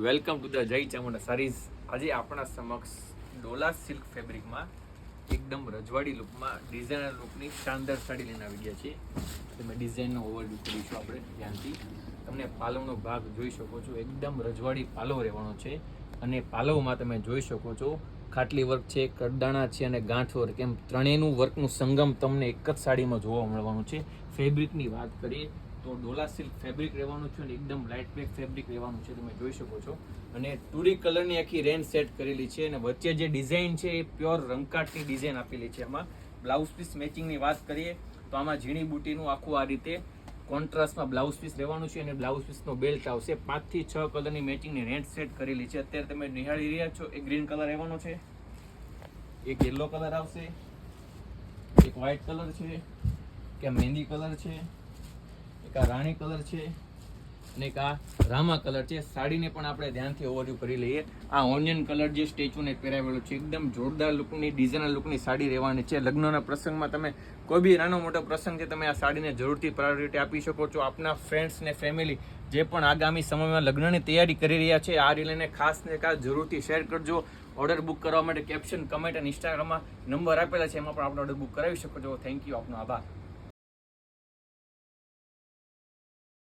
Welcome to the જય Chamunda saris. આજે આપણા સમક્ષ ડોલા સિલ્ક ફેબ્રિકમાં એકદમ રજવાડી લુકમાં ડિઝાઇનર લુકની શાનદાર સાડી લઈને આવી ગયા છે. તમે ડિઝાઇનનો ઓવરવ્યૂ કરીશું આપણે ધ્યાનથી. તમને પાલવનો ભાગ જોઈ શકો છો, એકદમ રજવાડી પાલવ રહેવાનો છે અને પાલવમાં તમે જોઈ શકો છો ખાટલી વર્ક છે, કડદાણા છે અને ગાંઠ વર્ક, એમ ત્રણેયનું વર્કનું સંગમ તમને એક જ સાડીમાં જોવા મળવાનું છે. ફેબ્રિકની વાત કરીએ તો ડોલા સિલ્ક ફેબ્રિક રહેવાનું છે અને એકદમ લાઇટ વેટ ફેબ્રિક રહેવાનું છે, તમે જોઈ શકો છો. અને ટુડી કલરની આખી રેન્જ સેટ કરેલી છે અને વચ્ચે જે ડિઝાઇન છે એ પ્યોર રંકાટની ડિઝાઇન આપેલી છે. આમાં બ્લાઉઝ પીસ મેચિંગની વાત કરીએ તો આમાં ઝીણી બુટીનું આખું આ રીતે કોન્ટ્રાસ્ટમાં બ્લાઉઝ પીસ રહેવાનું છે અને બ્લાઉઝ પીસનો બેલ્ટ આવશે. 5 થી 6 કલરની મેચિંગની રેન્જ સેટ કરેલી છે. અત્યારે તમે નિહાળી રહ્યા છો, એક ગ્રીન કલર રહેવાનો છે, એક યલો કલર આવશે, એક વ્હાઇટ કલર છે, કે મહેંદી કલર છે, એક આ રાણી કલર છે અને એક આ રામા કલર છે. સાડીને પણ આપણે ધ્યાનથી ઓવરવ્યૂ કરી લઈએ. આ ઓનિયન કલર જે સ્ટેચ્યુને પહેરાવેલો છે, એકદમ જોરદાર લુકની ડિઝાઇનર લુકની સાડી રહેવાની છે. લગ્નના પ્રસંગમાં તમે કોઈ બી નાનો મોટો પ્રસંગ છે, તમે આ સાડીને જરૂરથી પ્રાયોરિટી આપી શકો છો. આપના ફ્રેન્ડ્સ ને ફેમિલી જે પણ આગામી સમયમાં લગ્નની તૈયારી કરી રહ્યા છે, આ રીલને ખાસ ને ખાસ જરૂરથી શેર કરજો. ઓર્ડર બુક કરવા માટે કેપ્શન, કમેન્ટ અને ઇન્સ્ટાગ્રામમાં નંબર આપેલા છે, એમાં પણ આપણે ઓર્ડર બુક કરાવી શકો છો. થેન્ક યુ, આપનો આભાર.